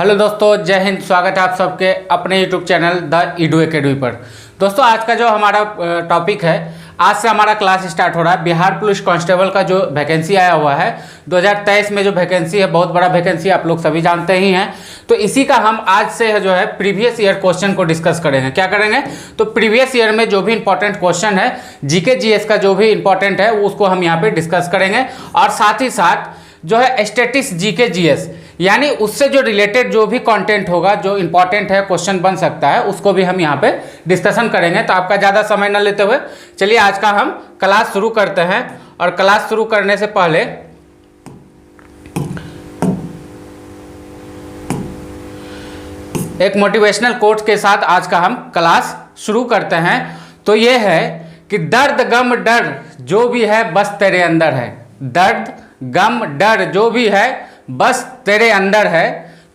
Hello दोस्तों, जय हिंद। स्वागत है आप सबके अपने YouTube channel the Edu academy पर। दोस्तों, आज का जो हमारा टॉपिक है, आज से हमारा क्लास स्टार्ट हो रहा है। बिहार पुलिस कांस्टेबल का जो वैकेंसी आया हुआ है 2023 में, जो वैकेंसी है बहुत बड़ा वैकेंसी, आप लोग सभी जानते ही हैं। तो इसी का हम आज से जो है प्रीवियस ईयर क्वेश्चन को डिस्कस करेंगे। क्या करेंगे? तो प्रीवियस ईयर में जो भी इंपॉर्टेंट क्वेश्चन है, जीके जीएस का जो भी इंपॉर्टेंट है उसको हम यहाँ पे डिस्कस करेंगे। और साथ ही साथ जो है स्टैटिस्टिक्स जीके जीएस, यानी उससे जो रिलेटेड जो भी कंटेंट होगा, जो इंपॉर्टेंट है, क्वेश्चन बन सकता है, उसको भी हम यहाँ पे डिस्कशन करेंगे। तो आपका ज़्यादा समय न लेते हुए चलिए आज का हम क्लास शुरू करते हैं। और क्लास शुरू करने से पहले एक मोटिवेशनल कोट के साथ आज का हम क्लास शुरू करते हैं। तो ये है कि दर्द गम डर जो भी है बस तेरे अंदर है। दर्द गम डर जो भी है बस तेरे अंदर है।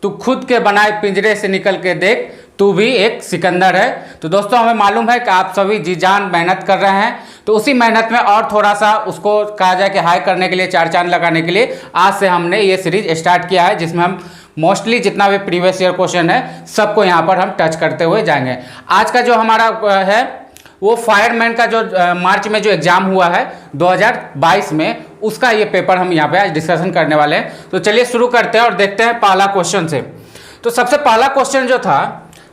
तू खुद के बनाए पिंजरे से निकल के देख, तू भी एक सिकंदर है। तो दोस्तों, हमें मालूम है कि आप सभी जी जान मेहनत कर रहे हैं। तो उसी मेहनत में और थोड़ा सा उसको कहा जाए कि हाई करने के लिए, चार चांद लगाने के लिए आज से हमने ये सीरीज स्टार्ट किया है, जिसमें हम मोस्टली जितना भी प्रीवियस ईयर क्वेश्चन है सबको यहाँ पर हम टच करते हुए जाएंगे। आज का जो हमारा है वो फायरमैन का जो मार्च में जो एग्जाम हुआ है 2022 में, उसका ये पेपर हम यहाँ पे आज डिस्कशन करने वाले हैं। तो चलिए शुरू करते हैं और देखते हैं पहला क्वेश्चन से। तो सबसे पहला क्वेश्चन जो था,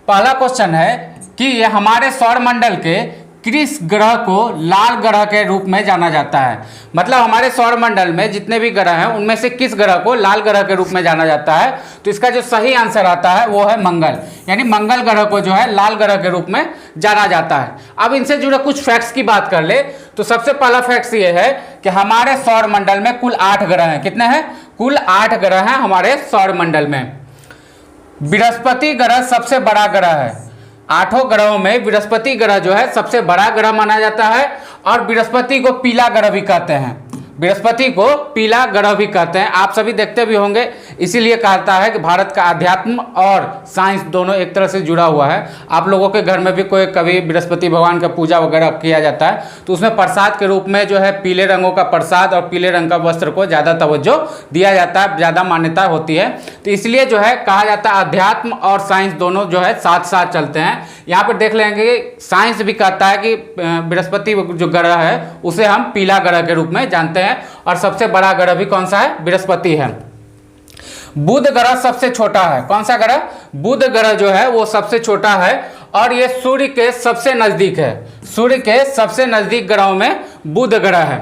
पहला क्वेश्चन है कि ये हमारे सौरमंडल के किस ग्रह को लाल ग्रह के रूप में जाना जाता है। मतलब हमारे सौरमंडल में जितने भी ग्रह हैं उनमें से किस ग्रह को लाल ग्रह के रूप में जाना जाता है। तो इसका जो सही आंसर आता है वो है मंगल, यानी मंगल ग्रह को जो है लाल ग्रह के रूप में जाना जाता है। अब इनसे जुड़े कुछ फैक्ट्स की बात कर ले तो सबसे पहला फैक्ट्स ये है कि हमारे सौरमंडल में कुल 8 ग्रह हैं। कितने हैं? कुल 8 ग्रह हैं हमारे सौरमंडल में। बृहस्पति ग्रह सबसे बड़ा ग्रह है। 8 ग्रहों में बृहस्पति ग्रह जो है सबसे बड़ा ग्रह माना जाता है। और बृहस्पति को पीला ग्रह भी कहते हैं। बृहस्पति को पीला ग्रह भी कहते हैं। आप सभी देखते भी होंगे, इसीलिए कहता है कि भारत का अध्यात्म और साइंस दोनों एक तरह से जुड़ा हुआ है। आप लोगों के घर में भी कोई कभी बृहस्पति भगवान का पूजा वगैरह किया जाता है तो उसमें प्रसाद के रूप में जो है पीले रंगों का प्रसाद और पीले रंग का वस्त्र को ज़्यादा तवज्जो दिया जाता है, ज़्यादा मान्यता होती है। तो इसलिए जो है कहा जाता है अध्यात्म और साइंस दोनों जो है साथ साथ चलते हैं। यहाँ पर देख लेंगे साइंस भी कहता है कि बृहस्पति जो ग्रह है उसे हम पीला ग्रह के रूप में जानते हैं। और सबसे बड़ा ग्रह भी कौन सा है? बृहस्पति है। बुध ग्रह सबसे छोटा है। कौन सा ग्रह? बुध ग्रह जो है वो सबसे छोटा है और ये सूर्य के सबसे नजदीक है। सूर्य के सबसे नजदीक ग्रहों में बुध ग्रह है।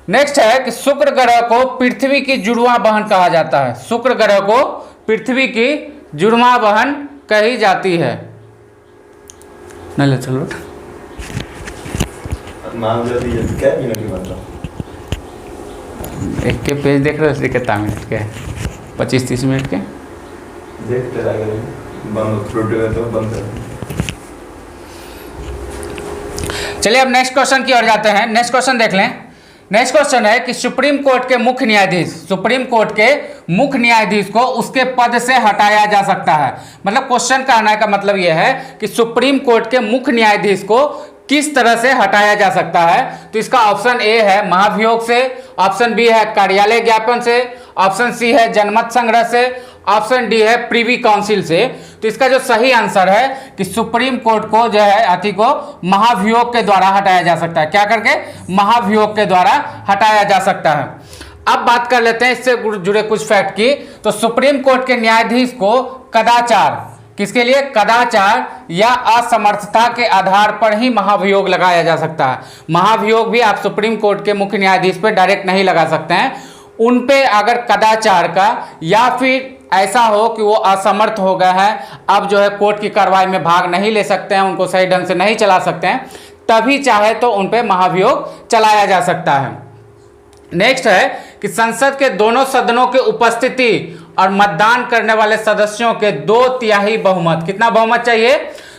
नेक्स्ट है कि शुक्र ग्रह को पृथ्वी की जुड़वां बहन कहा जाता है। शुक्र ग्रह को पृथ्वी की जुड़वां बहन कही जाती है। नहीं चलो एक के पेज देख रहे हो, कितना मिनट के? 25-30 मिनट के। चलिए अब नेक्स्ट क्वेश्चन की ओर जाते हैं। नेक्स्ट क्वेश्चन देख लें। नेक्स्ट क्वेश्चन है कि सुप्रीम कोर्ट के मुख्य न्यायाधीश, सुप्रीम कोर्ट के मुख्य न्यायाधीश को उसके पद से हटाया जा सकता है। मतलब क्वेश्चन का आने का मतलब यह है कि सुप्रीम कोर्ट के मुख्य न्यायाधीश को किस तरह से हटाया जा सकता है। तो इसका ऑप्शन ए है महाभियोग से, ऑप्शन बी है कार्यालय ज्ञापन से, ऑप्शन सी है जनमत संग्रह से, ऑप्शन डी है प्रीवी काउंसिल से। तो इसका जो सही आंसर है कि सुप्रीम कोर्ट को जो है अति को महाभियोग के द्वारा हटाया जा सकता है। क्या करके? महाभियोग के द्वारा हटाया जा सकता है। अब बात कर लेते हैं इससे जुड़े कुछ फैक्ट की। तो सुप्रीम कोर्ट के न्यायाधीश को कदाचार, किसके लिए? कदाचार या असमर्थता के आधार पर ही महाभियोग लगाया जा सकता है। महाभियोग भी आप सुप्रीम कोर्ट के मुख्य न्यायाधीश पे डायरेक्ट नहीं लगा सकते हैं। उन पे अगर कदाचार का या फिर ऐसा हो कि वो असमर्थ हो गए हैं, अब जो है कोर्ट की कार्रवाई में भाग नहीं ले सकते हैं, उनको सही ढंग से नहीं चला सकते हैं, तभी चाहे तो उन पे महाभियोग चलाया जा सकता है। नेक्स्ट है कि संसद के दोनों सदनों के उपस्थिति और मतदान करने वाले सदस्यों के 2/3 बहुमत, कितना बहुमत चाहिए?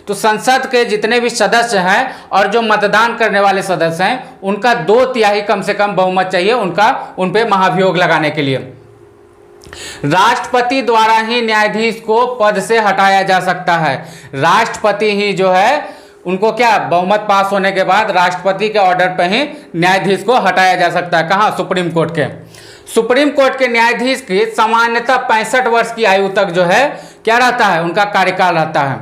तो संसद के जितने भी सदस्य हैं और जो मतदान करने वाले सदस्य हैं उनका 2/3 कम से कम बहुमत चाहिए उनका उन पे महाभियोग लगाने के लिए। राष्ट्रपति द्वारा ही न्यायाधीश को पद से हटाया जा सकता है। राष्ट्रपति ही जो है उनको क्या, बहुमत पास होने के बाद राष्ट्रपति के ऑर्डर पर ही न्यायाधीश को हटाया जा सकता है। कहाँ? सुप्रीम कोर्ट के। सुप्रीम कोर्ट के न्यायाधीश की सामान्यतः 65 वर्ष की आयु तक जो है क्या रहता है, उनका कार्यकाल रहता है।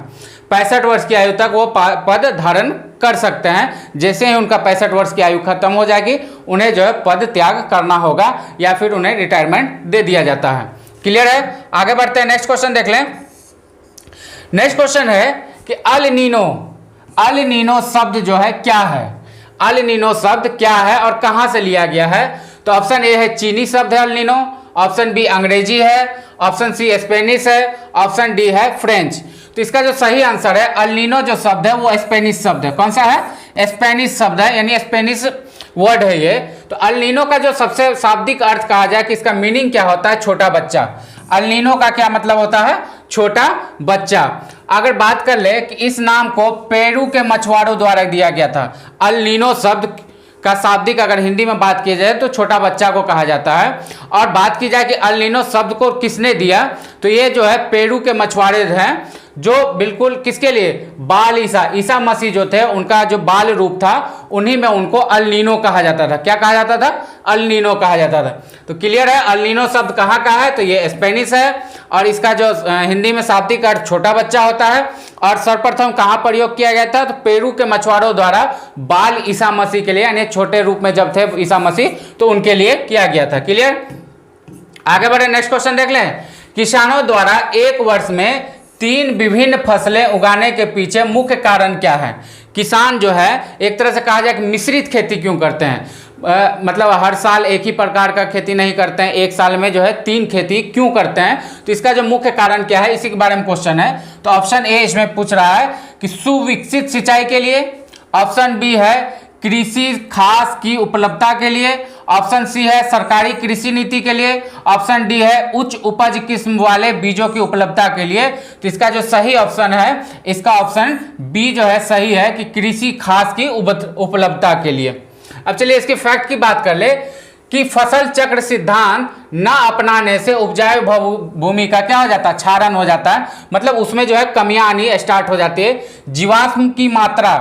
65 वर्ष की आयु तक वो पद धारण कर सकते हैं। जैसे ही उनका 65 वर्ष की आयु खत्म हो जाएगी, उन्हें जो है पद त्याग करना होगा या फिर उन्हें रिटायरमेंट दे दिया जाता है। क्लियर है? आगे बढ़ते हैं, नेक्स्ट क्वेश्चन देख लें। नेक्स्ट क्वेश्चन है कि अल नीनो शब्द जो है क्या है? अल नीनो शब्द क्या है और कहां से लिया गया है? तो ऑप्शन ए है चीनी शब्द है अल नीनो, ऑप्शन बी अंग्रेजी है, ऑप्शन सी स्पेनिश है, ऑप्शन डी है फ्रेंच। तो इसका जो सही आंसर है, अल नीनो जो शब्द है वो स्पेनिश शब्द है। कौन सा है? स्पेनिश शब्द है, यानी स्पेनिश वर्ड है ये। तो अल नीनो का जो सबसे शाब्दिक अर्थ कहा जाए कि इसका मीनिंग क्या होता है, छोटा बच्चा। अल नीनो का क्या मतलब होता है? छोटा बच्चा। अगर बात कर ले कि इस नाम को पेरू के मछुआरों द्वारा दिया गया था। अल नीनो शब्द का शाब्दिक अगर हिंदी में बात की जाए तो छोटा बच्चा को कहा जाता है। और बात की जाए कि अल नीनो शब्द को किसने दिया, तो ये जो है पेरू के मछुआरे हैं, जो बिल्कुल किसके लिए? बाल ईसा मसीह जो थे, उनका जो बाल रूप था, उन्हीं में उनको अल नीनो कहा जाता था। क्या कहा जाता था? अल नीनो कहा जाता था। तो क्लियर है, अल नीनो शब्द कहाँ का है? तो ये स्पेनिश है और इसका जो हिंदी में शाब्दिक अर्थ छोटा बच्चा होता है। और सर्वप्रथम कहाँ प्रयोग किया गया था? तो पेरू के मछुआरों द्वारा बाल ईसा मसीह के लिए, यानी छोटे रूप में जब थे ईसा मसीह, तो उनके लिए किया गया था। क्लियर? आगे बढ़े, नेक्स्ट क्वेश्चन देख लें। किसानों द्वारा एक वर्ष में 3 विभिन्न फसलें उगाने के पीछे मुख्य कारण क्या है? किसान जो है एक तरह से कहा जाए कि मिश्रित खेती क्यों करते हैं? मतलब हर साल एक ही प्रकार का खेती नहीं करते हैं, एक साल में जो है 3 खेती क्यों करते हैं? तो इसका जो मुख्य कारण क्या है, इसी के बारे में क्वेश्चन है। तो ऑप्शन ए इसमें पूछ रहा है कि सुविकसित सिंचाई के लिए, ऑप्शन बी है कृषि खास की उपलब्धता के लिए, ऑप्शन सी है सरकारी कृषि नीति के लिए, ऑप्शन डी है उच्च उपज किस्म वाले बीजों की उपलब्धता के लिए। तो इसका जो सही ऑप्शन है, इसका ऑप्शन बी जो है सही है कि कृषि खास की उपलब्धता के लिए। अब चलिए इसके फैक्ट की बात कर ले कि फसल चक्र सिद्धांत न अपनाने से उपजाऊ भूमि का क्या हो जाता है? क्षारण हो जाता है। मतलब उसमें जो है कमियां आनी स्टार्ट हो जाती है, जीवाश्म की मात्रा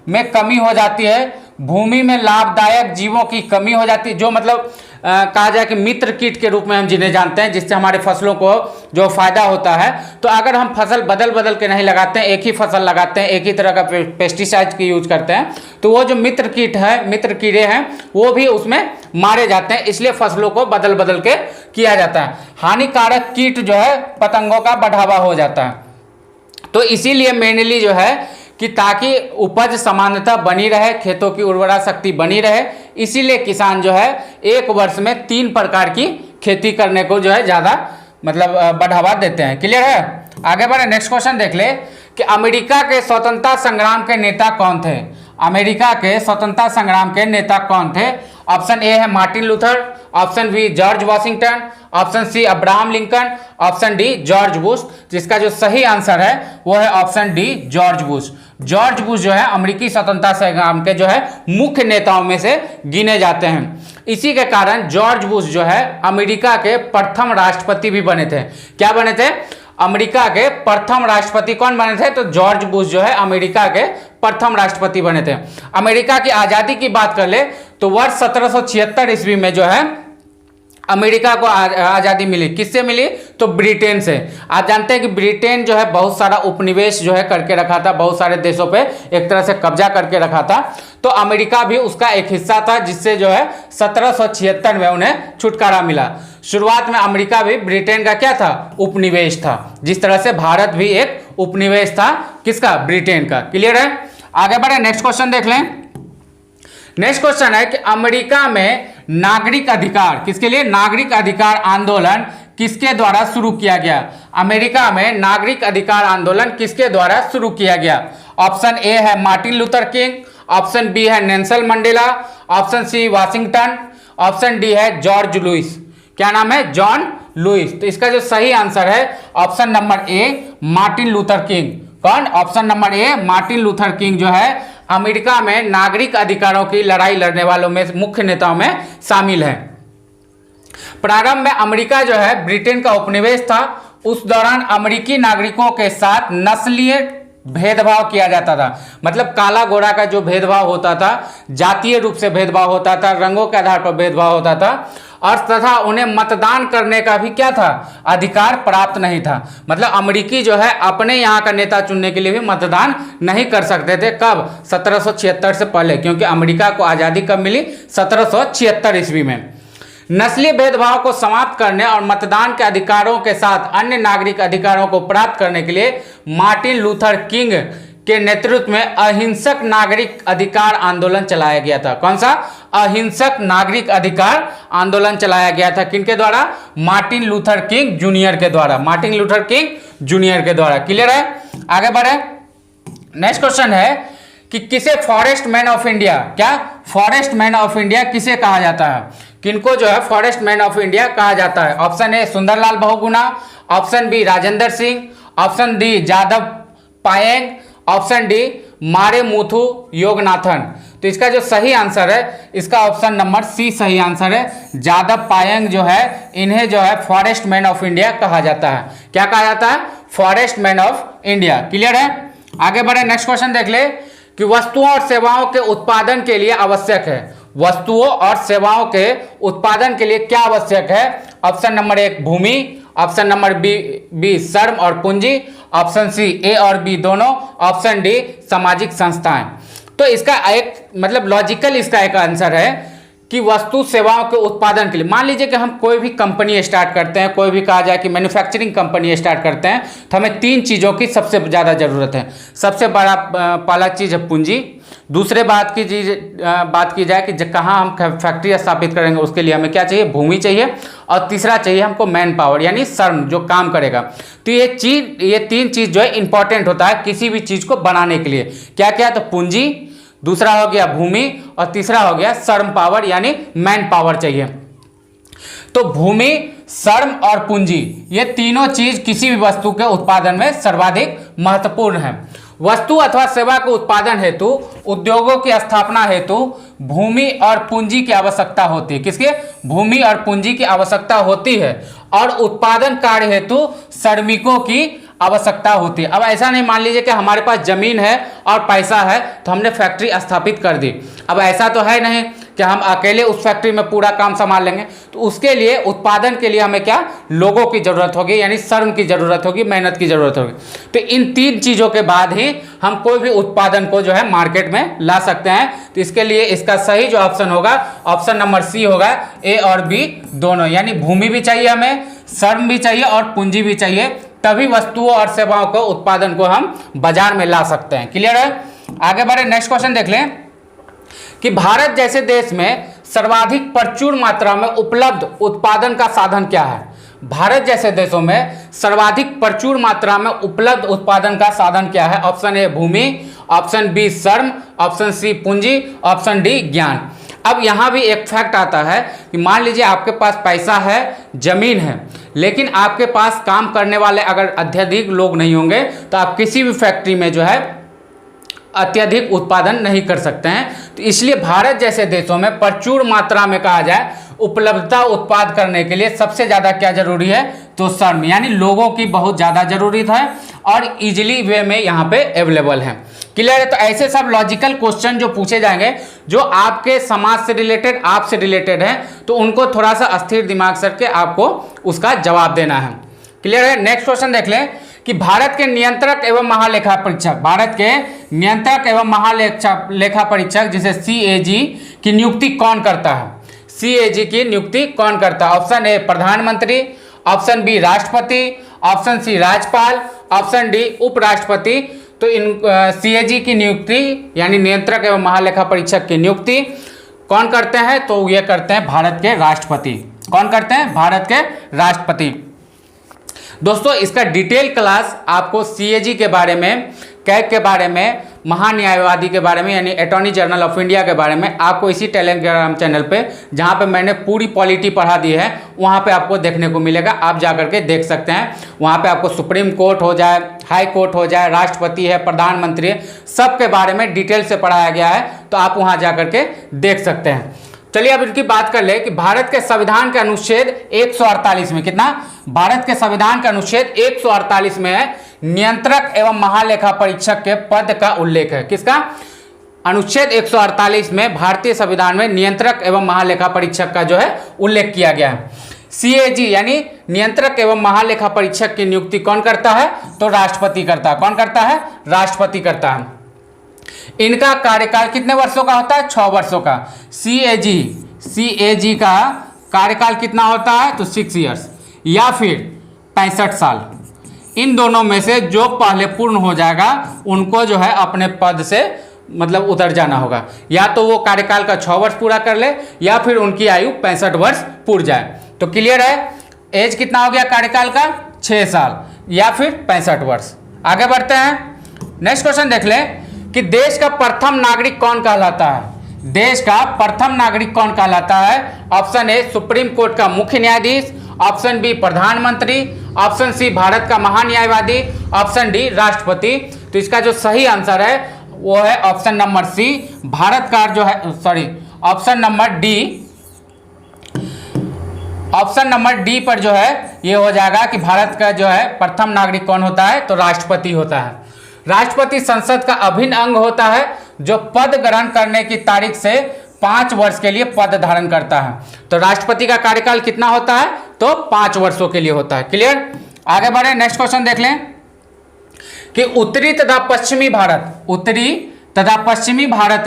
में कमी हो जाती है, भूमि में लाभदायक जीवों की कमी हो जाती है, जो मतलब कहा जाए कि मित्र कीट के रूप में हम जिन्हें जानते हैं, जिससे हमारे फसलों को जो फायदा होता है। तो अगर हम फसल बदल बदल के नहीं लगाते हैं, एक ही फसल लगाते हैं, एक ही तरह का पेस्टिसाइड की यूज करते हैं, तो वो जो मित्र कीट है, मित्र कीड़े हैं, वो भी उसमें मारे जाते हैं। इसलिए फसलों को बदल बदल के किया जाता है। हानिकारक कीट जो है पतंगों का बढ़ावा हो जाता है। तो इसीलिए मेनली जो है कि ताकि उपज समानता बनी रहे, खेतों की उर्वरा शक्ति बनी रहे, इसीलिए किसान जो है एक वर्ष में 3 प्रकार की खेती करने को जो है ज़्यादा मतलब बढ़ावा देते हैं। क्लियर है? आगे बढ़े, नेक्स्ट क्वेश्चन देख ले कि अमेरिका के स्वतंत्रता संग्राम के नेता कौन थे? अमेरिका के स्वतंत्रता संग्राम के नेता कौन थे? ऑप्शन ए है Martin Luther, option B George Washington, option C Abraham Lincoln, option D George Bush. जिसका जो सही आंसर है वो है option D George Bush. George Bush जो है अमेरिकी स्वतंत्रता संग्राम के जो है मुख्य नेताओं में से गिने जाते हैं। इसी के कारण जॉर्ज बुश जो है अमेरिका के प्रथम राष्ट्रपति भी बने थे। क्या बने थे? अमेरिका के प्रथम राष्ट्रपति कौन बने थे? तो जॉर्ज बुश जो है अमेरिका के प्रथम राष्ट्रपति बने थे। अमेरिका की आज़ादी की बात कर ले तो वर्ष 1776 ईस्वी में जो है अमेरिका को आज़ादी मिली। किससे मिली? तो ब्रिटेन से। आप जानते हैं कि ब्रिटेन जो है बहुत सारा उपनिवेश जो है करके रखा था, बहुत सारे देशों पे एक तरह से कब्जा करके रखा था। तो अमेरिका भी उसका एक हिस्सा था, जिससे जो है 1776 में उन्हें छुटकारा मिला। शुरुआत में अमेरिका भी ब्रिटेन का क्या था? उपनिवेश था, जिस तरह से भारत भी एक उपनिवेश था। किसका? ब्रिटेन का। क्लियर है? आगे बढ़े, नेक्स्ट क्वेश्चन देख लें। नेक्स्ट क्वेश्चन है कि अमेरिका में नागरिक अधिकार, किसके लिए? नागरिक अधिकार आंदोलन किसके द्वारा शुरू किया गया? अमेरिका में नागरिक अधिकार आंदोलन किसके द्वारा शुरू किया गया? ऑप्शन ए है Martin Luther King, option B है Nelson Mandela, option C Washington, option D है जॉर्ज लुइस। क्या नाम है? John Lewis. तो इसका जो सही आंसर है option number A Martin Luther King. कौन? Option number A Martin Luther King जो है अमेरिका में नागरिक अधिकारों की लड़ाई लड़ने वालों में मुख्य नेताओं में शामिल है। प्रारंभ में अमेरिका जो है ब्रिटेन का उपनिवेश था। उस दौरान अमेरिकी नागरिकों के साथ नस्लीय भेदभाव किया जाता था। मतलब काला गोरा का जो भेदभाव होता था, जातीय रूप से भेदभाव होता था, रंगों के आधार पर भेदभाव होता था, और तथा उन्हें मतदान करने का भी क्या था, अधिकार प्राप्त नहीं था। मतलब अमेरिकी जो है अपने यहाँ का नेता चुनने के लिए भी मतदान नहीं कर सकते थे। कब? 1776 से पहले, क्योंकि अमेरिका को आज़ादी कब मिली? 1776 ईस्वी में। नस्लीय भेदभाव को समाप्त करने और मतदान के अधिकारों के साथ अन्य नागरिक अधिकारों को प्राप्त करने के लिए मार्टिन लूथर किंग के नेतृत्व में अहिंसक नागरिक अधिकार आंदोलन चलाया गया था। कौन सा? अहिंसक नागरिक अधिकार आंदोलन चलाया गया था। किनके द्वारा? मार्टिन लूथर किंग जूनियर के द्वारा। मार्टिन लूथर किंग जूनियर के द्वारा। क्लियर है? आगे बढ़े। नेक्स्ट क्वेश्चन है कि किसे फॉरेस्ट मैन ऑफ इंडिया, क्या फॉरेस्ट मैन ऑफ इंडिया किसे कहा जाता है? किनको जो है फॉरेस्ट मैन ऑफ इंडिया कहा जाता है? Option A Sundarlal Bahuguna, option B Rajendra Singh, option D Jadav Payeng, option D Marimuthu Yoganathan. तो इसका जो सही आंसर है, इसका ऑप्शन नंबर सी सही आंसर है। जादव पायेंग जो है, इन्हें जो है फॉरेस्ट मैन ऑफ इंडिया कहा जाता है। क्या कहा जाता है? Forest man of India. Clear है? आगे बढ़े। नेक्स्ट क्वेश्चन देख ले कि वस्तुओं और सेवाओं के उत्पादन के लिए आवश्यक है, वस्तुओं और सेवाओं के उत्पादन के लिए क्या आवश्यक है? ऑप्शन नंबर 1 भूमि, ऑप्शन नंबर बी श्रम और पूंजी, ऑप्शन सी ए और बी दोनों, ऑप्शन डी सामाजिक संस्थाएं। तो इसका एक मतलब लॉजिकल इसका एक आंसर है कि वस्तु सेवाओं के उत्पादन के लिए, मान लीजिए कि हम कोई भी कंपनी स्टार्ट करते हैं, कोई भी कहा जाए कि मैन्युफैक्चरिंग कंपनी स्टार्ट करते हैं, तो हमें 3 चीज़ों की सबसे ज़्यादा ज़रूरत है। सबसे बड़ा पहला चीज़ है पूंजी, दूसरे बात की जाए कि कहाँ हम फैक्ट्री स्थापित करेंगे, उसके लिए हमें क्या चाहिए? भूमि चाहिए, और तीसरा चाहिए हमको मैन पावर यानी श्रम जो काम करेगा। तो ये 3 चीज़ जो है इंपॉर्टेंट होता है किसी भी चीज़ को बनाने के लिए। क्या क्या? तो पूंजी, दूसरा हो गया भूमि, और तीसरा हो गया श्रम पावर यानी मैन पावर चाहिए। तो भूमि, श्रम और पूंजी, ये तीनों चीज किसी भी वस्तु के उत्पादन में सर्वाधिक महत्वपूर्ण है। वस्तु अथवा सेवा के उत्पादन हेतु, उद्योगों की स्थापना हेतु भूमि और पूंजी की आवश्यकता होती है। किसके? भूमि और पूंजी की आवश्यकता होती है। और उत्पादन कार्य हेतु श्रमिकों की आवश्यकता होती है। अब ऐसा नहीं, मान लीजिए कि हमारे पास जमीन है और पैसा है तो हमने फैक्ट्री स्थापित कर दी। अब ऐसा तो है नहीं कि हम अकेले उस फैक्ट्री में पूरा काम संभाल लेंगे। तो उसके लिए उत्पादन के लिए हमें क्या? लोगों की जरूरत होगी, यानी श्रम की जरूरत होगी, मेहनत की जरूरत होगी। तो इन 3 चीजों के बाद ही हम कोई भी उत्पादन को जो है मार्केट में ला सकते हैं। तो इसके लिए इसका सही जो ऑप्शन होगा, ऑप्शन नंबर सी होगा, ए और बी दोनों, यानी भूमि भी चाहिए हमें, श्रम भी चाहिए और पूंजी भी चाहिए, तभी वस्तुओं और सेवाओं को उत्पादन को हम बाजार में ला सकते हैं। क्लियर है? आगे बढ़े। नेक्स्ट क्वेश्चन देख लें कि भारत जैसे देश में सर्वाधिक प्रचुर मात्रा में उपलब्ध उत्पादन का साधन क्या है? भारत जैसे देशों में सर्वाधिक प्रचुर मात्रा में उपलब्ध उत्पादन का साधन क्या है? ऑप्शन ए भूमि, ऑप्शन बी श्रम, ऑप्शन सी पूंजी, ऑप्शन डी ज्ञान। अब यहाँ भी एक फैक्ट आता है कि मान लीजिए आपके पास पैसा है, जमीन है, लेकिन आपके पास काम करने वाले अगर अत्यधिक लोग नहीं होंगे तो आप किसी भी फैक्ट्री में जो है अत्यधिक उत्पादन नहीं कर सकते हैं। तो इसलिए भारत जैसे देशों में प्रचुर मात्रा में कहा जाए उपलब्धता उत्पाद करने के लिए सबसे ज़्यादा क्या जरूरी है? तो श्रम, यानी लोगों की बहुत ज़्यादा जरूरत है और इजीली वे में यहाँ पे अवेलेबल है। क्लियर है? तो ऐसे सब लॉजिकल क्वेश्चन जो पूछे जाएंगे, जो आपके समाज से रिलेटेड, आपसे रिलेटेड है, तो उनको थोड़ा सा अस्थिर दिमाग से करके आपको उसका जवाब देना है। क्लियर है? नेक्स्ट क्वेश्चन देख लें कि भारत के नियंत्रक एवं महालेखा परीक्षक, भारत के नियंत्रक एवं महालेखा परीक्षक जिसे CAG की नियुक्ति कौन करता है? CAG की नियुक्ति कौन करता है? ऑप्शन ए प्रधानमंत्री, ऑप्शन बी राष्ट्रपति, ऑप्शन सी राज्यपाल, ऑप्शन डी उपराष्ट्रपति। तो इन CAG की नियुक्ति यानी नियंत्रक एवं महालेखा परीक्षक की नियुक्ति कौन करते हैं? तो ये करते हैं भारत के राष्ट्रपति। कौन करते हैं? भारत के राष्ट्रपति। दोस्तों इसका डिटेल क्लास आपको CAG के बारे में, कैग के बारे में, महान्यायवादी के बारे में यानी अटॉर्नी जनरल ऑफ इंडिया के बारे में आपको इसी टेलीग्राम चैनल पे, जहाँ पे मैंने पूरी पॉलिटी पढ़ा दी है, वहाँ पे आपको देखने को मिलेगा। आप जा करके देख सकते हैं। वहाँ पे आपको सुप्रीम कोर्ट हो जाए, हाई कोर्ट हो जाए, राष्ट्रपति है, प्रधानमंत्री है, सब के बारे में डिटेल से पढ़ाया गया है। तो आप वहाँ जा करके देख सकते हैं। चलिए अब इनकी बात कर ले कि भारत के संविधान के अनुच्छेद 148 में, कितना? भारत के संविधान के अनुच्छेद 148 में है नियंत्रक एवं महालेखा परीक्षक के पद का उल्लेख है। किसका? अनुच्छेद 148 में भारतीय संविधान में नियंत्रक एवं महालेखा परीक्षक का जो है उल्लेख किया गया है। CAG यानी नियंत्रक एवं महालेखा परीक्षक की नियुक्ति कौन करता है? तो राष्ट्रपति करता है। कौन करता है? राष्ट्रपति करता है। इनका कार्यकाल कितने वर्षों का होता है? 6 वर्षों का। CAG का कार्यकाल कितना होता है? तो 6 ईयर्स या फिर 65 साल। इन दोनों में से जो पहले पूर्ण हो जाएगा उनको जो है अपने पद से मतलब उतर जाना होगा। या तो वो कार्यकाल का 6 वर्ष पूरा कर ले या फिर उनकी आयु 65 वर्ष पूर्ण जाए। तो क्लियर है? एज कितना हो गया कार्यकाल का? 6 साल या फिर 65 वर्ष। आगे बढ़ते हैं। नेक्स्ट क्वेश्चन देख लें कि देश का प्रथम नागरिक कौन कहलाता है? देश का प्रथम नागरिक कौन कहलाता है? ऑप्शन ए सुप्रीम कोर्ट का मुख्य न्यायाधीश, ऑप्शन बी प्रधानमंत्री, ऑप्शन सी भारत का महान्यायवादी, ऑप्शन डी राष्ट्रपति। तो इसका जो सही आंसर है वो है ऑप्शन नंबर सी, भारत का जो है ऑप्शन नंबर डी पर जो है ये हो जाएगा कि भारत का जो है प्रथम नागरिक कौन होता है? तो राष्ट्रपति होता है। राष्ट्रपति संसद का अभिन्न अंग होता है जो पद ग्रहण करने की तारीख से 5 वर्ष के लिए पद धारण करता है। तो राष्ट्रपति का कार्यकाल कितना होता है? तो 5 वर्षों के लिए होता है। क्लियर? आगे बढ़े। नेक्स्ट क्वेश्चन देख लें कि उत्तरी तथा पश्चिमी भारत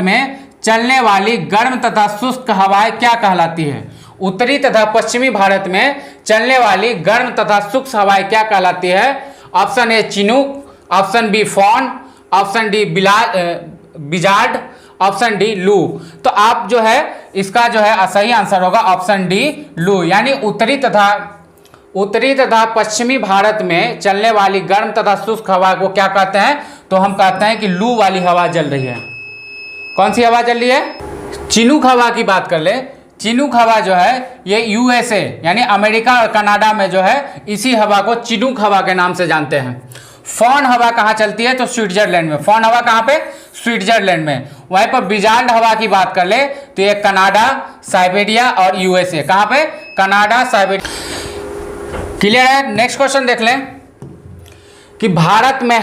में चलने वाली गर्म तथा शुष्क हवाएं क्या कहलाती है? उत्तरी तथा पश्चिमी भारत में चलने वाली गर्म तथा शुष्क हवाएं क्या कहलाती है? Option A chinook, option B foehn, option D blizzard, option D loo. तो आप जो है इसका जो है सही आंसर होगा ऑप्शन डी लू। यानी उत्तरी तथा पश्चिमी भारत में चलने वाली गर्म तथा शुष्क हवा को क्या कहते हैं? तो हम कहते हैं कि लू वाली हवा चल रही है। कौन सी हवा चल रही है? चिनूक हवा की बात कर ले। चिनूक हवा जो है ये USA यानी अमेरिका और कनाडा में जो है इसी हवा को चिनूक हवा के नाम से जानते हैं। फॉन हवा कहाँ चलती है? तो स्विट्जरलैंड में। फॉन हवा कहाँ पे? स्विट्जरलैंड में। वहीं पर बिजार्ड हवा की बात कर ले तो ये कनाडा, साइबेरिया और USA। कहाँ पे? Canada, Siberia. क्लियर है? नेक्स्ट क्वेश्चन देख लें कि भारत में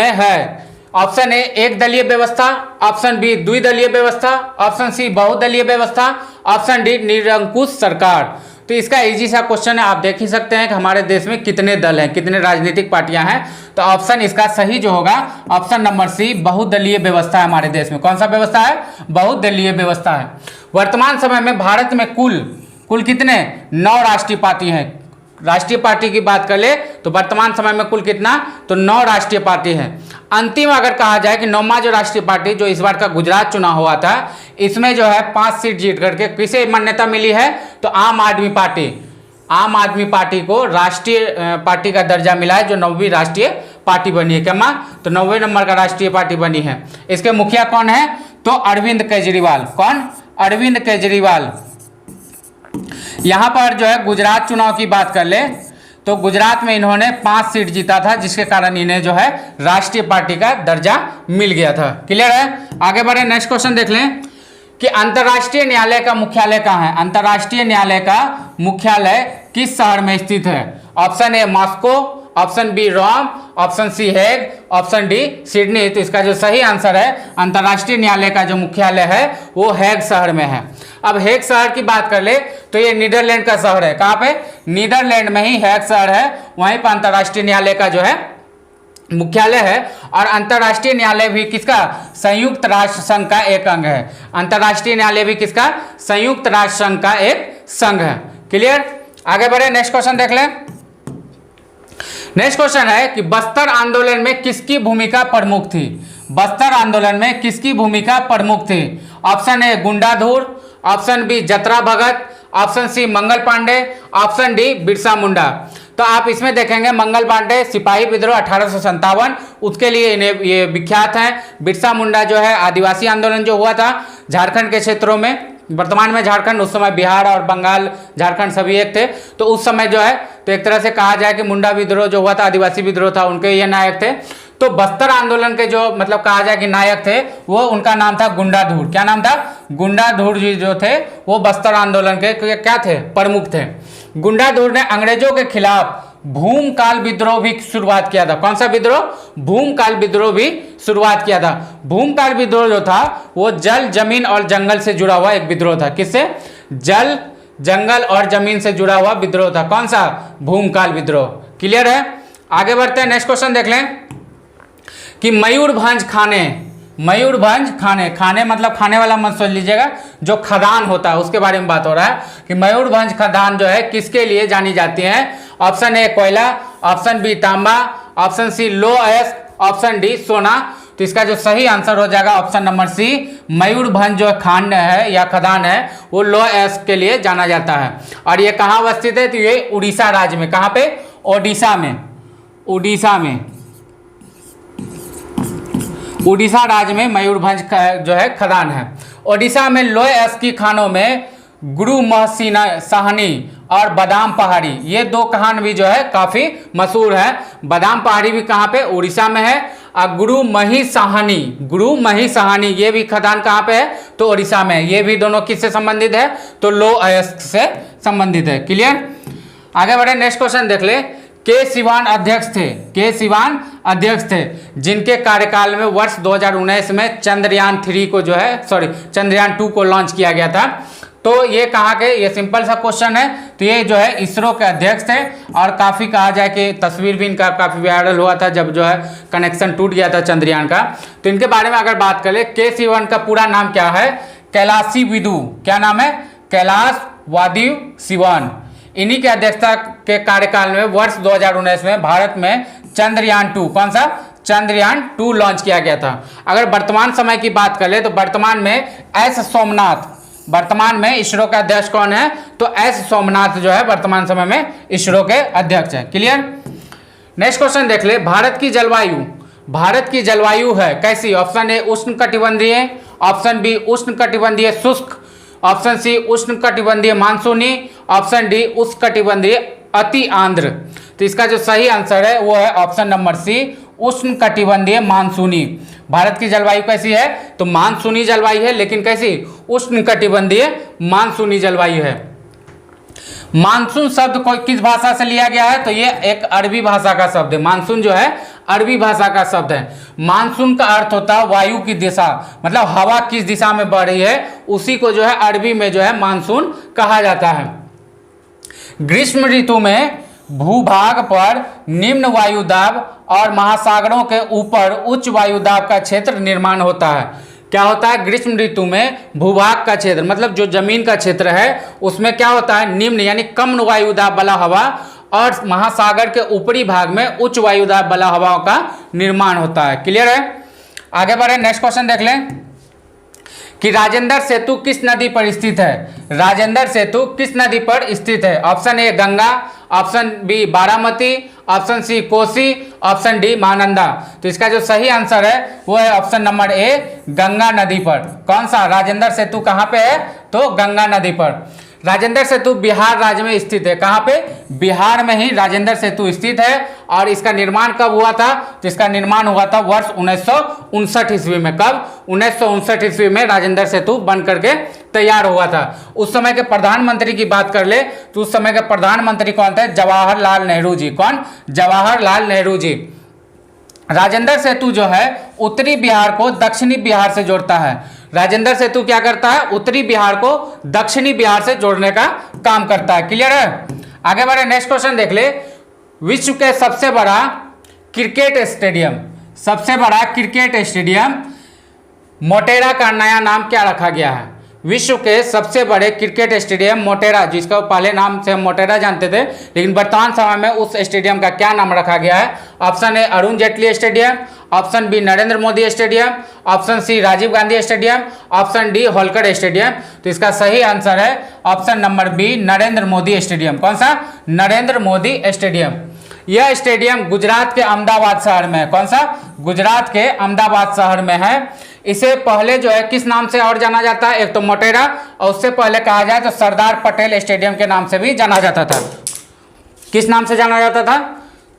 है ऑप्शन ए एक दलीय व्यवस्था, ऑप्शन बी द्विदलीय व्यवस्था, ऑप्शन सी बहुदलीय व्यवस्था, ऑप्शन डी निरंकुश सरकार। तो इसका इजी सा क्वेश्चन है। आप देख ही सकते हैं कि हमारे देश में कितने दल हैं, कितने राजनीतिक पार्टियां हैं। तो ऑप्शन इसका सही जो होगा ऑप्शन नंबर सी, बहुदलीय व्यवस्था है हमारे देश में। कौन सा व्यवस्था है? बहुदलीय व्यवस्था है। वर्तमान समय में भारत में कुल कितने? 9 राष्ट्रीय पार्टी हैं। राष्ट्रीय पार्टी की बात कर ले तो वर्तमान समय में कुल कितना? तो 9 राष्ट्रीय पार्टी है। अंतिम अगर कहा जाए कि 9वां जो राष्ट्रीय पार्टी जो इस बार का गुजरात चुनाव हुआ था इसमें जो है 5 सीट जीत करके किसे मान्यता मिली है? तो आम आदमी पार्टी को राष्ट्रीय पार्टी का दर्जा मिला है जो 9वीं राष्ट्रीय पार्टी बनी है। क्या मां? तो 9वें नंबर का राष्ट्रीय पार्टी बनी है। इसके मुखिया कौन है? तो अरविंद केजरीवाल। कौन? अरविंद केजरीवाल। यहां पर जो है गुजरात चुनाव की बात कर ले तो गुजरात में इन्होंने 5 सीट जीता था जिसके कारण इन्हें जो है राष्ट्रीय पार्टी का दर्जा मिल गया था। क्लियर है? आगे बढ़े। नेक्स्ट क्वेश्चन देख लें कि अंतर्राष्ट्रीय न्यायालय का मुख्यालय कहाँ है? अंतर्राष्ट्रीय न्यायालय का मुख्यालय किस शहर में स्थित है? Option A Moscow, option B Rome, option C Hague, option D Sydney. तो इसका जो सही आंसर है अंतर्राष्ट्रीय न्यायालय का जो मुख्यालय है वो हेग शहर में है। अब हेग शहर की बात कर ले तो ये नीदरलैंड का शहर है। कहाँ पे? नीदरलैंड में ही हेग शहर है। वहीं पर अंतर्राष्ट्रीय न्यायालय का जो है मुख्यालय है। और अंतर्राष्ट्रीय न्यायालय भी किसका? संयुक्त राष्ट्र संघ का एक अंग है। अंतर्राष्ट्रीय न्यायालय भी किसका? संयुक्त राष्ट्र संघ का एक संघ है। क्लियर? आगे बढ़े। नेक्स्ट क्वेश्चन देख लें। नेक्स्ट क्वेश्चन है कि बस्तर आंदोलन में किसकी भूमिका प्रमुख थी? बस्तर आंदोलन में किसकी भूमिका प्रमुख थी? Option A Gundadhur, option B Jatra Bhagat, option C Mangal Pandey, option D Birsa Munda. तो आप इसमें देखेंगे मंगल पांडे सिपाही विद्रोह 1857 उसके लिए इन्हें ये विख्यात हैं। बिरसा मुंडा जो है आदिवासी आंदोलन जो हुआ था झारखंड के क्षेत्रों में, वर्तमान में झारखंड, उस समय बिहार और बंगाल झारखंड सभी एक थे। तो उस समय जो है तो एक तरह से कहा जाए कि मुंडा विद्रोह जो हुआ था आदिवासी विद्रोह था, उनके ये नायक थे। तो बस्तर आंदोलन के जो मतलब कहा जाए कि नायक थे वो उनका नाम था गुंडाधुर। क्या नाम था? गुंडाधुर जी जो थे वो बस्तर आंदोलन के क्या थे? प्रमुख थे। गुंडाधुर ने अंग्रेजों के खिलाफ भूमकाल विद्रोह भी शुरुआत किया था। कौन सा विद्रोह? भूमकाल विद्रोह भी शुरुआत किया था। भूमकाल विद्रोह जो था वो जल, जमीन और जंगल से जुड़ा हुआ एक विद्रोह था। किससे? जल, जंगल और जमीन से जुड़ा हुआ विद्रोह था। कौन सा? भूमकाल विद्रोह। क्लियर है? आगे बढ़ते हैं, नेक्स्ट क्वेश्चन देख लें कि मयूरभंज खाने, मयूरभंज खाने, खाने मतलब खाने वाला मत सोच लीजिएगा, जो खदान होता है उसके बारे में बात हो रहा है कि मयूरभंज खदान जो है किसके लिए जानी जाती है? ऑप्शन ए कोयला, ऑप्शन बी तांबा, ऑप्शन सी लो अयस्क, ऑप्शन डी सोना। तो इसका जो सही आंसर हो जाएगा ऑप्शन नंबर सी, मयूरभंज जो खान है या खदान है वो लो अयस्क के लिए जाना जाता है। और ये कहाँ अवस्थित है? तो ये उड़ीसा राज्य में। कहाँ पे? ओडिशा में, उड़ीसा में, उड़ीसा राज्य में मयूरभंज जो है खदान है। ओडिशा में लो अयस्क की खानों में गुरु महसीना साहनी और बादाम पहाड़ी, ये दो खान भी जो है काफी मशहूर है। बादाम पहाड़ी भी कहाँ पे? उड़ीसा में है। और गुरु मही साहनी, गुरु मही साहनी ये भी खदान कहाँ पे है? तो उड़ीसा में। ये भी दोनों किससे संबंधित है? तो लो अयस्क से संबंधित है। क्लियर? आगे बढ़े, नेक्स्ट क्वेश्चन देख ले। के सिवान अध्यक्ष थे, के सिवान अध्यक्ष थे जिनके कार्यकाल में वर्ष 2019 में चंद्रयान 3 को जो है चंद्रयान 2 को लॉन्च किया गया था। तो ये कहाँ के? ये सिंपल सा क्वेश्चन है। तो ये जो है इसरो के अध्यक्ष थे और काफ़ी कहा जाए कि तस्वीर भी इनका काफ़ी वायरल हुआ था जब जो है कनेक्शन टूट गया था चंद्रयान का। तो इनके बारे में अगर बात करें, के सिवान का पूरा नाम क्या है? कैलाशी विदु। क्या नाम है? कैलाश वादिव सिवान। इन्हीं के अध्यक्षता के कार्यकाल में वर्ष 2019 में भारत में चंद्रयान 2, कौन सा? चंद्रयान 2 लॉन्च किया गया था। अगर वर्तमान समय की बात करें तो वर्तमान में एस सोमनाथ, वर्तमान में इसरो का अध्यक्ष कौन है? तो एस सोमनाथ जो है वर्तमान समय में इसरो के अध्यक्ष है। क्लियर? नेक्स्ट क्वेश्चन देख ले। भारत की जलवायु, भारत की जलवायु है कैसी? ऑप्शन ए उष्ण कटिबंधीय, ऑप्शन बी उष्ण कटिबंधीय शुष्क, ऑप्शन सी उष्ण कटिबंधीय मानसूनी, ऑप्शन डी उष्ण कटिबंधीय अति आंध्र। तो इसका जो सही आंसर है वो है ऑप्शन नंबर सी, उष्ण कटिबंधीय मानसूनी। भारत की जलवायु कैसी है? तो मानसूनी जलवायु है, लेकिन कैसी? उष्ण कटिबंधीय मानसूनी जलवायु है। मानसून शब्द को किस भाषा से लिया गया है? तो ये एक अरबी भाषा का शब्द है। मानसून जो है अरबी भाषा का शब्द है। मानसून का अर्थ होता है वायु की दिशा, मतलब हवा किस दिशा में बढ़ रही है उसी को जो है अरबी में जो है मानसून कहा जाता है। ग्रीष्म ऋतु में भूभाग पर निम्न वायुदाब और महासागरों के ऊपर उच्च वायुदाब का क्षेत्र निर्माण होता है। क्या होता है? ग्रीष्म ऋतु में भूभाग का क्षेत्र मतलब जो जमीन का क्षेत्र है उसमें क्या होता है? निम्न यानी कम वायुदाब वाला हवा और महासागर के ऊपरी भाग में उच्च वायुदाब वाला हवाओं का निर्माण होता है। क्लियर है? आगे बढ़े, नेक्स्ट क्वेश्चन देख लें कि राजेंद्र सेतु किस नदी पर स्थित है? राजेंद्र सेतु किस नदी पर स्थित है? Option A Ganga, option B Baramati, option C Kosi, option D Mahananda. तो इसका जो सही आंसर है वो है ऑप्शन नंबर ए, गंगा नदी पर। कौन सा? राजेंद्र सेतु कहाँ पे है? तो गंगा नदी पर। राजेंद्र सेतु बिहार राज्य में स्थित है। कहाँ पे? बिहार में ही राजेंद्र सेतु स्थित है। और इसका निर्माण कब हुआ था? तो इसका निर्माण हुआ था वर्ष 1959 ईस्वी में। कब? 1959 ईस्वी में राजेंद्र सेतु बन करके तैयार हुआ था। उस समय के प्रधानमंत्री की बात कर ले तो उस समय के प्रधानमंत्री कौन थे? जवाहरलाल नेहरू जी। कौन? जवाहरलाल नेहरू जी। राजेंद्र सेतु जो है उत्तरी बिहार को दक्षिणी बिहार से जोड़ता है। राजेंद्र सेतु क्या करता है? उत्तरी बिहार को दक्षिणी बिहार से जोड़ने का काम करता है। क्लियर है? आगे बढ़े, नेक्स्ट क्वेश्चन देख ले। विश्व के सबसे बड़ा क्रिकेट स्टेडियम, सबसे बड़ा क्रिकेट स्टेडियम मोटेरा का नया नाम क्या रखा गया है? विश्व के सबसे बड़े क्रिकेट स्टेडियम मोटेरा, जिसका पहले नाम से हम मोटेरा जानते थे, लेकिन वर्तमान समय में उस स्टेडियम का क्या नाम रखा गया है? Option A Arun Jaitley stadium, option B Narendra Modi stadium, option C Rajiv Gandhi stadium, option D Holkar stadium. तो इसका सही आंसर है option number B, Narendra Modi stadium. कौन सा? नरेंद्र मोदी स्टेडियम। यह स्टेडियम गुजरात के अहमदाबाद शहर में है। कौन सा? गुजरात के अहमदाबाद शहर में है। इसे पहले जो है किस नाम से और जाना जाता है? एक तो मोटेरा, और उससे पहले कहा जाए तो सरदार पटेल स्टेडियम के नाम से भी जाना जाता था। किस नाम से जाना जाता था?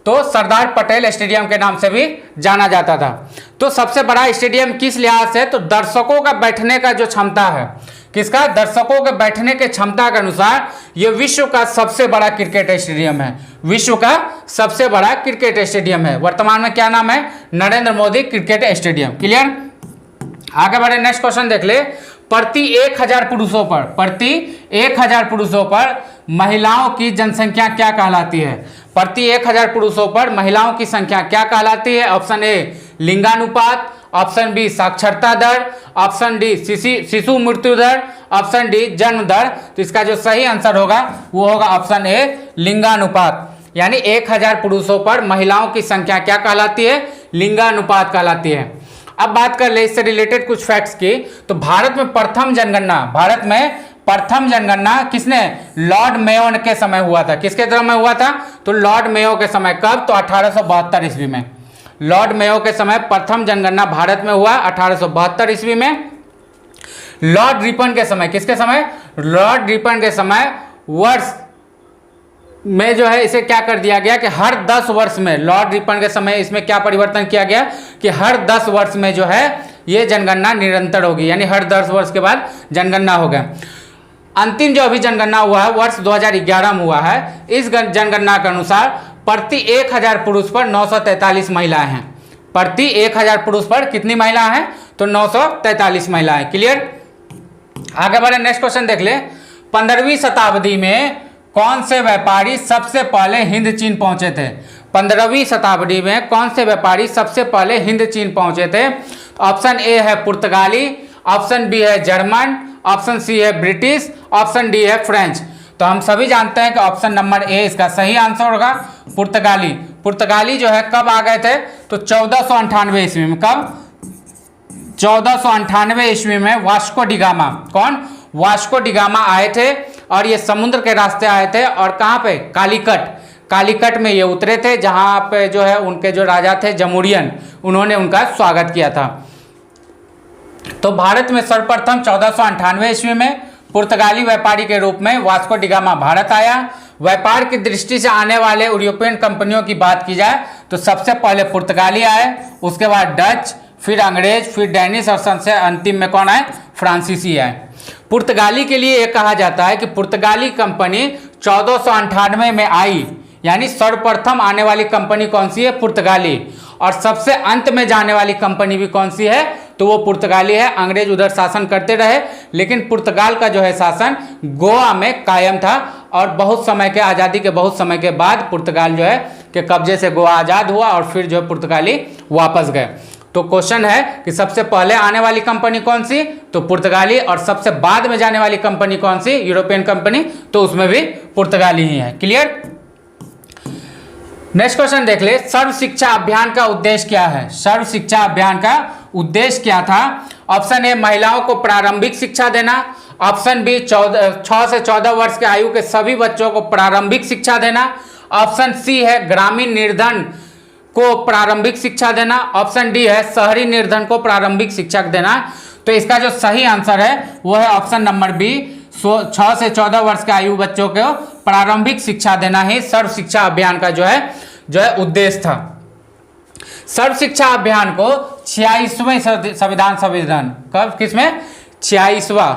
तो सरदार पटेल स्टेडियम के नाम से भी जाना जाता था। तो सबसे बड़ा स्टेडियम किस लिहाज से, तो दर्शकों का बैठने का जो क्षमता है, किसका, दर्शकों के बैठने के क्षमता के अनुसार यह विश्व का सबसे बड़ा क्रिकेट स्टेडियम है, विश्व का सबसे बड़ा क्रिकेट स्टेडियम है। वर्तमान में क्या नाम है, Narendra Modi cricket stadium. Clear. आगे बढ़े, नेक्स्ट क्वेश्चन देख ले। प्रति 1000 पुरुषों पर, प्रति 1000 पुरुषों पर महिलाओं की जनसंख्या क्या कहलाती है? प्रति 1000 पुरुषों पर महिलाओं की संख्या क्या कहलाती है? ऑप्शन ए लिंगानुपात, ऑप्शन बी साक्षरता दर, ऑप्शन डी शिशु मृत्यु दर, ऑप्शन डी जन्म दर। तो इसका जो सही आंसर होगा वो होगा ऑप्शन ए लिंगानुपात। यानी 1000 पुरुषों पर महिलाओं की संख्या क्या कहलाती है? लिंगानुपात कहलाती है। अब बात कर ले इससे रिलेटेड कुछ फैक्ट्स की। तो भारत में प्रथम जनगणना किसने, लॉर्ड मेयो के समय हुआ था। किसके समय हुआ था? तो लॉर्ड मेयो के समय। कब? तो 1872 ईस्वी में। लॉर्ड मेयो के समय प्रथम जनगणना भारत में हुआ 1872 ईस्वी में। लॉर्ड रिपन के समय, किसके समय? लॉर्ड रिपन के समय वर्ष में जो है इसे क्या कर दिया गया कि हर 10 वर्ष में, लॉर्ड रिपन के समय इसमें क्या परिवर्तन किया गया कि हर 10 वर्ष में जो है ये जनगणना निरंतर होगी, यानी हर 10 वर्ष के बाद जनगणना होगा। अंतिम जो अभी जनगणना हुआ है वर्ष 2011 में हुआ है। इस जनगणना के अनुसार प्रति 1000 पुरुष पर 943 महिलाएं हैं। प्रति 1000 पुरुष पर कितनी महिलाएं हैं? तो 943 महिलाएं। क्लियर। आगे बढ़े, नेक्स्ट क्वेश्चन देख ले। 15वीं शताब्दी में कौन से व्यापारी सबसे पहले हिंद चीन पहुंचे थे? 15वीं शताब्दी में कौन से व्यापारी सबसे पहले हिंद चीन पहुंचे थे? ऑप्शन ए है पुर्तगाली, ऑप्शन बी है जर्मन, ऑप्शन सी है ब्रिटिश, ऑप्शन डी है फ्रेंच। तो हम सभी जानते हैं कि ऑप्शन नंबर ए इसका सही आंसर होगा, पुर्तगाली। पुर्तगाली जो है कब आ गए थे? तो 1498 ईस्वी में। कब? 1498 ईस्वी में वास्को डिगामा, कौन? वास्को डिगामा आए थे और ये समुद्र के रास्ते आए थे। और कहाँ पे? कालीकट में ये उतरे थे, जहाँ पे जो है उनके जो राजा थे जमुरियन, उन्होंने उनका स्वागत किया था। तो भारत में सर्वप्रथम 1498 ईस्वी में पुर्तगाली व्यापारी के रूप में वास्को डिगामा भारत आया। व्यापार की दृष्टि से आने वाले यूरोपियन कंपनियों की बात की जाए तो सबसे पहले पुर्तगाली आए, उसके बाद डच, फिर अंग्रेज, फिर डेनिश और सबसे अंतिम में कौन आए? फ्रांसीसी आए। पुर्तगाली के लिए यह कहा जाता है कि पुर्तगाली कंपनी 1498 में आई, यानी सर्वप्रथम आने वाली कंपनी कौन सी है? पुर्तगाली। और सबसे अंत में जाने वाली कंपनी भी कौन सी है? तो वो पुर्तगाली है। अंग्रेज उधर शासन करते रहे, लेकिन पुर्तगाल का जो है शासन गोवा में कायम था। और बहुत समय के, आज़ादी के बहुत समय के बाद पुर्तगाल जो है के कब्जे से गोवा आज़ाद हुआ और फिर जो है पुर्तगाली वापस गए। तो क्वेश्चन है कि सबसे पहले आने वाली कंपनी कौन सी? तो पुर्तगाली। और सबसे बाद में जाने वाली कंपनी कौन सी? European company. तो उसमें भी पुर्तगाली ही है। क्लियर। नेक्स्ट क्वेश्चन देख ले। सर्व शिक्षा अभियान का उद्देश्य क्या है? सर्व शिक्षा अभियान का उद्देश्य क्या था? ऑप्शन ए महिलाओं को प्रारंभिक शिक्षा देना, ऑप्शन बी 6 से 14 वर्ष के आयु के सभी बच्चों को प्रारंभिक शिक्षा देना, ऑप्शन सी है ग्रामीण निर्धन को प्रारंभिक शिक्षा देना, ऑप्शन डी है शहरी निर्धन को प्रारंभिक शिक्षा देना। तो इसका जो सही आंसर है वो है ऑप्शन नंबर बी, 6 से 14 वर्ष के आयु बच्चों को प्रारंभिक शिक्षा देना ही सर्व शिक्षा अभियान का जो है उद्देश्य था। सर्व शिक्षा अभियान को 86वें संविधान कब, किसमें? 86वां,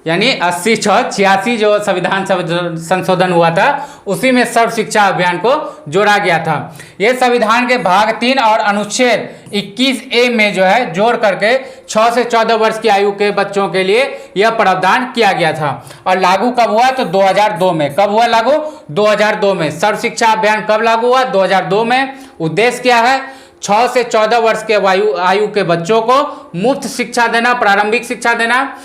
यानी 86 जो संविधान संशोधन हुआ था उसी में सर्व शिक्षा अभियान को जोड़ा गया था। यह संविधान के भाग 3 और अनुच्छेद 21A में जो है जोड़ करके 6 से 14 वर्ष की आयु के बच्चों के लिए यह प्रावधान किया गया था। और लागू कब हुआ? तो 2002 में। कब हुआ लागू? 2002 में। सर्व शिक्षा अभियान कब लागू हुआ? 2002 में। उद्देश्य क्या है? 6 से 14 वर्ष के आयु के बच्चों को मुफ्त शिक्षा देना, प्रारंभिक शिक्षा देना।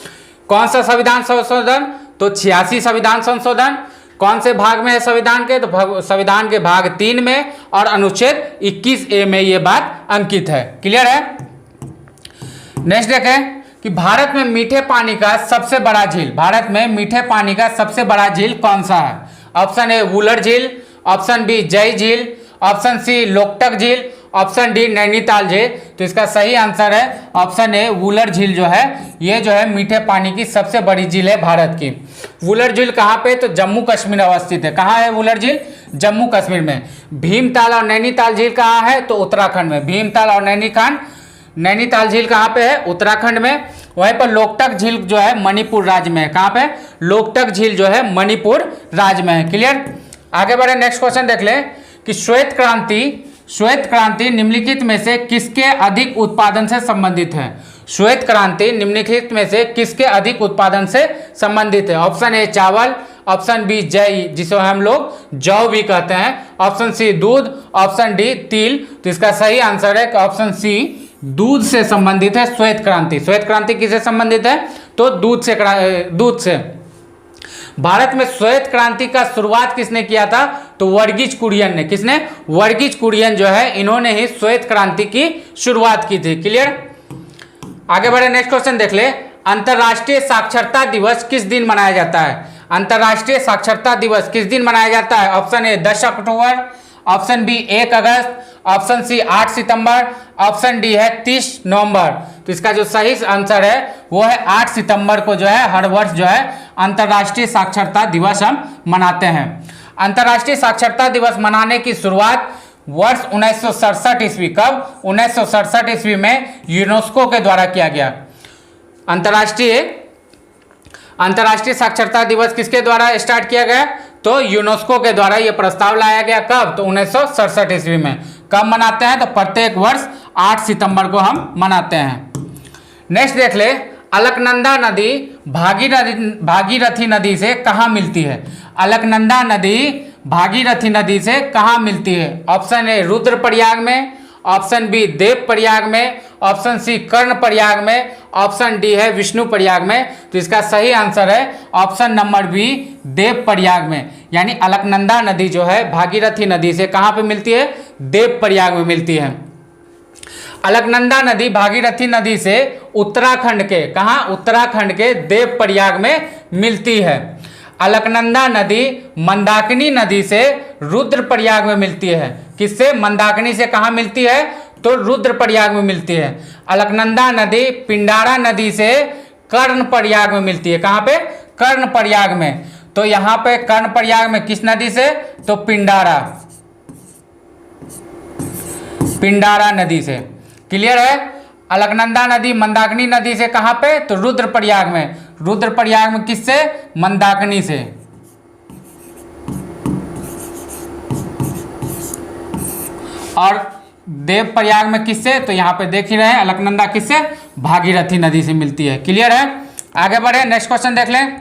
कौन सा संविधान संशोधन? तो 86 संविधान संशोधन। कौन से भाग में है संविधान के? तो संविधान के भाग 3 में और अनुच्छेद 21A में ये बात अंकित है। क्लियर है। नेक्स्ट देखें कि भारत में मीठे पानी का सबसे बड़ा झील, भारत में मीठे पानी का सबसे बड़ा झील कौन सा है? ऑप्शन ए वुलर झील, ऑप्शन बी जय झील, ऑप्शन सी लोकटक झील, ऑप्शन डी नैनीताल झील। तो इसका सही आंसर है ऑप्शन ए वुलर झील जो है, ये जो है मीठे पानी की सबसे बड़ी झील है भारत की। वुलर झील कहाँ पे, तो जम्मू कश्मीर अवस्थित है। कहाँ है वुलर झील, जम्मू कश्मीर में। भीमताल और नैनीताल झील कहाँ है, तो उत्तराखंड में। भीमताल और नैनीताल झील कहाँ पे है, उत्तराखंड में। वहीं पर लोकटक झील जो है मणिपुर राज्य में है। कहाँ पे, लोकटक झील जो है मणिपुर राज्य में है। क्लियर। आगे बढ़े, नेक्स्ट क्वेश्चन देख ले कि श्वेत क्रांति निम्नलिखित में से किसके अधिक उत्पादन से संबंधित है। श्वेत क्रांति निम्नलिखित में से किसके अधिक उत्पादन से संबंधित है। ऑप्शन ए चावल, ऑप्शन बी जई जिसे हम लोग जौ भी कहते हैं, ऑप्शन सी दूध, ऑप्शन डी तिल। तो इसका सही आंसर है कि ऑप्शन सी दूध से संबंधित है श्वेत क्रांति। श्वेत क्रांति किससे संबंधित है, तो दूध से। भारत में श्वेत क्रांति का शुरुआत किसने किया था, तो वर्गीज कुरियन ने। किसने, वर्गीज कुरियन जो है, इन्होंने ही श्वेत क्रांति की शुरुआत की थी। क्लियर। आगे बढ़े, नेक्स्ट क्वेश्चन देख ले। अंतर्राष्ट्रीय साक्षरता दिवस किस दिन मनाया जाता है। अंतर्राष्ट्रीय साक्षरता दिवस किस दिन मनाया जाता है। ऑप्शन ए 10 अक्टूबर, ऑप्शन बी 1 अगस्त, ऑप्शन सी 8 सितंबर, ऑप्शन डी है 30 नवंबर। तो इसका जो सही आंसर है वो है 8 सितंबर को जो है हर वर्ष जो है अंतर्राष्ट्रीय साक्षरता दिवस हम मनाते हैं। अंतर्राष्ट्रीय साक्षरता दिवस मनाने की शुरुआत वर्ष 1967 ईस्वी, कब, 1967 ईस्वी में यूनेस्को के द्वारा किया गया। अंतर्राष्ट्रीय साक्षरता दिवस किसके द्वारा स्टार्ट किया गया, तो यूनेस्को के द्वारा यह प्रस्ताव लाया गया। कब, तो 1967 ईस्वी में। कब मनाते हैं, तो प्रत्येक वर्ष 8 सितंबर को हम मनाते हैं। नेक्स्ट देख ले, अलकनंदा नदी भागीरथी नदी से कहाँ मिलती है। अलकनंदा नदी भागीरथी नदी से कहाँ मिलती है। ऑप्शन ए रुद्रप्रयाग में, ऑप्शन बी देवप्रयाग में, ऑप्शन सी कर्णप्रयाग में, ऑप्शन डी है विष्णुप्रयाग में। तो इसका सही आंसर है ऑप्शन नंबर बी देवप्रयाग में। यानी अलकनंदा नदी जो है भागीरथी नदी से कहाँ पे मिलती है, देवप्रयाग में मिलती है। अलकनंदा नदी भागीरथी नदी से उत्तराखंड के, कहाँ, उत्तराखंड के देवप्रयाग में मिलती है। अलकनंदा नदी मंदाकिनी नदी से रुद्रप्रयाग में मिलती है। किससे, मंदाकिनी से कहाँ मिलती है, तो रुद्रप्रयाग में मिलती है। अलकनंदा नदी पिंडारा नदी से कर्णप्रयाग में मिलती है। कहाँ पे, कर्णप्रयाग में। तो यहाँ पे कर्णप्रयाग में किस नदी से, तो पिंडारा नदी से। क्लियर है। अलकनंदा नदी मंदाकिनी नदी से कहाँ पे, तो रुद्रप्रयाग में। रुद्रप्रयाग में किससे, मंदाकिनी से। और देवप्रयाग में किससे, तो यहाँ पे देख ही रहे हैं अलकनंदा किससे, भागीरथी नदी से मिलती है। क्लियर है। आगे बढ़े, नेक्स्ट क्वेश्चन देख लें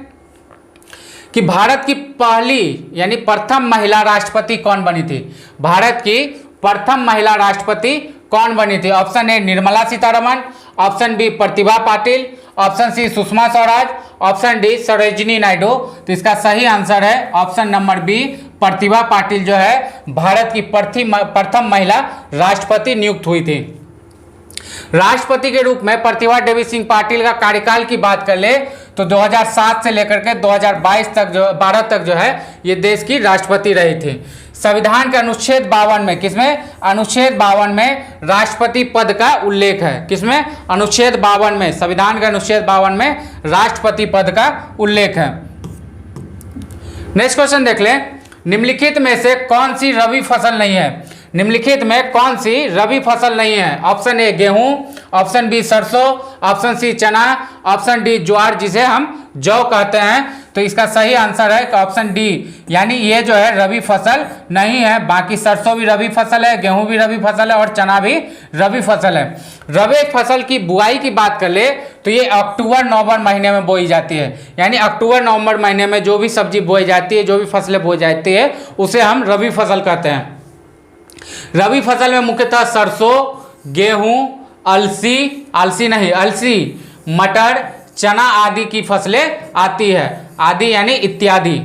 कि भारत की पहली यानी प्रथम महिला राष्ट्रपति कौन बनी थी। भारत की प्रथम महिला राष्ट्रपति कौन बनी थी। Option A Nirmala Sitharaman, option B Pratibha Patil, option C Sushma Swaraj, option D Sarojini Naidu. तो इसका सही आंसर है option number B Pratibha Patil जो है भारत की प्रथम महिला राष्ट्रपति नियुक्त हुई थी। राष्ट्रपति के रूप में प्रतिभा देवी सिंह पाटिल का कार्यकाल की बात कर ले तो 2007 से लेकर के 2022 तक 12 तक जो है ये देश की राष्ट्रपति रही थी। संविधान के अनुच्छेद 52 में, किसमें, अनुच्छेद 52 में राष्ट्रपति पद का उल्लेख है। किसमें, अनुच्छेद 52 में, संविधान के अनुच्छेद 52 में राष्ट्रपति पद का उल्लेख है। नेक्स्ट क्वेश्चन देख ले, निम्नलिखित में से कौन सी रबी फसल नहीं है। निम्नलिखित में कौन सी रबी फसल नहीं है। ऑप्शन ए गेहूं, ऑप्शन बी सरसों, ऑप्शन सी चना, ऑप्शन डी ज्वार जिसे हम जौ कहते हैं। तो इसका सही आंसर है ऑप्शन डी, यानी ये जो है रबी फसल नहीं है। बाकी सरसों भी रबी फसल है, गेहूं भी रबी फसल है और चना भी रबी फसल है। रबी फसल की बुआई की बात कर ले तो ये अक्टूबर नवंबर महीने में बोई जाती है। यानी अक्टूबर नवंबर महीने में जो भी सब्जी बोई जाती है, जो भी फसलें बोई जाती है उसे हम रबी फसल कहते हैं। रबी फसल में मुख्यतः सरसों, गेहूं, अलसी, मटर, चना आदि की फसलें आती है। आदि यानी इत्यादि,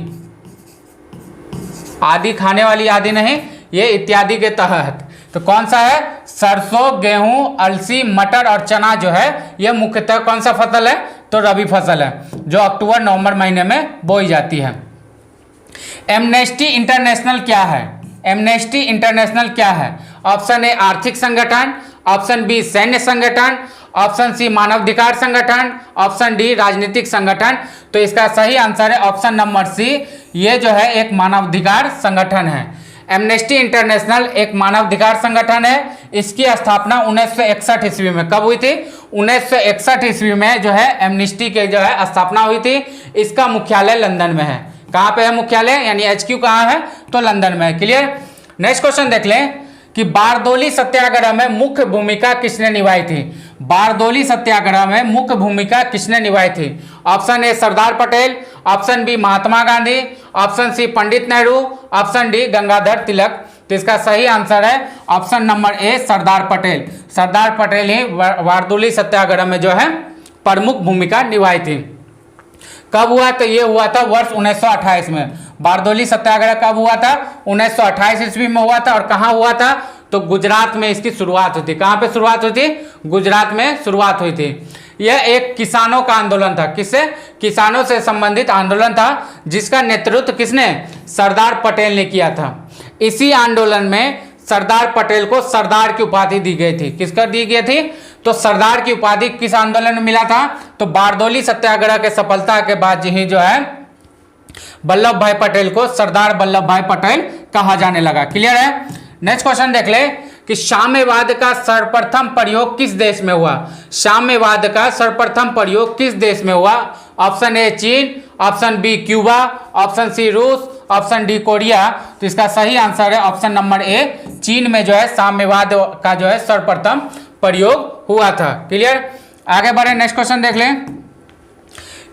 आदि खाने वाली आदि नहीं, ये इत्यादि के तहत। तो कौन सा है, सरसों, गेहूं, अलसी, मटर और चना जो है ये मुख्यतः कौन सा फसल है, तो रबी फसल है जो अक्टूबर नवंबर महीने में बोई जाती है। एमनेस्टी इंटरनेशनल क्या है। एमनेस्टी इंटरनेशनल क्या है? ऑप्शन ए आर्थिक संगठन, ऑप्शन बी सैन्य संगठन, ऑप्शन सी मानवाधिकार संगठन, ऑप्शन डी राजनीतिक संगठन। तो इसका सही आंसर है ऑप्शन नंबर सी, ये जो है एक मानवाधिकार संगठन है। एमनेस्टी इंटरनेशनल एक मानवाधिकार संगठन है। इसकी स्थापना 1961 ईस्वी में कब हुई थी? 1961 ईस्वी में जो है एमनेस्टी के जो है स्थापना हुई थी। इसका मुख्यालय लंदन में है। कहाँ पे है मुख्यालय, यानी HQ कहाँ है? तो लंदन में है। क्लियर। नेक्स्ट क्वेश्चन देख लें कि बारदोली सत्याग्रह में मुख्य भूमिका किसने निभाई थी? बारदोली सत्याग्रह में मुख्य भूमिका किसने निभाई थी? Option A Sardar Patel, option B Mahatma Gandhi, option C Pandit Nehru, option D Gangadhar Tilak. तो इसका सही आंसर है option number A Sardar Patel. Sardar Patel ही बारदोली सत्याग्रह में जो है प्रमुख भूमिका निभाई थी। कब हुआ? तो ये हुआ था वर्ष 1928 में। बारदोली सत्याग्रह कब हुआ था? 1928 ईस्वी में हुआ था। और कहाँ हुआ था? तो गुजरात में इसकी शुरुआत हुई थी। कहाँ पे शुरुआत हुई थी? गुजरात में शुरुआत हुई थी। यह एक किसानों का आंदोलन था। किससे? किसानों से संबंधित आंदोलन था, जिसका नेतृत्व किसने? सरदार पटेल ने किया था। इसी आंदोलन में सरदार पटेल को सरदार की उपाधि दी गई थी। किसका दी गई थी? तो सरदार की उपाधि किस आंदोलन में मिला था? तो बारदोली सत्याग्रह के सफलता के बाद ही जो है वल्लभ भाई पटेल को सरदार वल्लभ भाई पटेल कहा जाने लगा। क्लियर है। नेक्स्ट क्वेश्चन देख ले कि साम्यवाद का सर्वप्रथम प्रयोग किस देश में हुआ? साम्यवाद का सर्वप्रथम प्रयोग किस देश में हुआ? ऑप्शन ए चीन, option B Cuba, option C रूस, ऑप्शन डी कोरिया। तो इसका सही आंसर है ऑप्शन नंबर ए, चीन में जो है साम्यवाद का जो है सर्वप्रथम प्रयोग हुआ था। क्लियर। आगे बढ़े। नेक्स्ट क्वेश्चन देख लें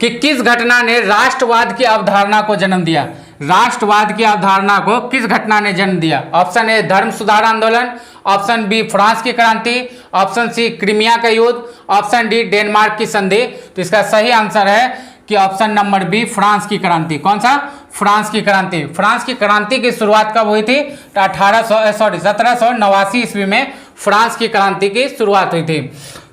कि किस घटना ने राष्ट्रवाद की अवधारणा को जन्म दिया? राष्ट्रवाद की अवधारणा को किस घटना ने जन्म दिया? ऑप्शन ए धर्म सुधार आंदोलन, ऑप्शन बी फ्रांस की क्रांति, ऑप्शन सी क्रीमिया का युद्ध, ऑप्शन डी डेनमार्क की संधि। तो इसका सही आंसर है कि ऑप्शन नंबर बी फ्रांस की क्रांति। कौन सा? फ्रांस की क्रांति। फ्रांस की क्रांति की शुरुआत कब हुई थी? तो 1789 ईस्वी में फ्रांस की क्रांति की शुरुआत हुई थी।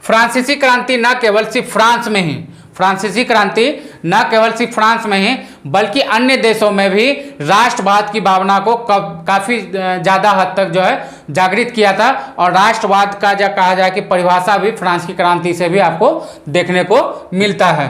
फ्रांसीसी क्रांति न केवल सिर्फ फ्रांस में ही, फ्रांसीसी क्रांति न केवल सिर्फ फ्रांस में ही बल्कि अन्य देशों में भी राष्ट्रवाद की भावना को काफ़ी ज़्यादा हद तक जो है जागृत किया था। और राष्ट्रवाद का जो कहा जाए कि परिभाषा भी फ्रांस की क्रांति से भी आपको देखने को मिलता है।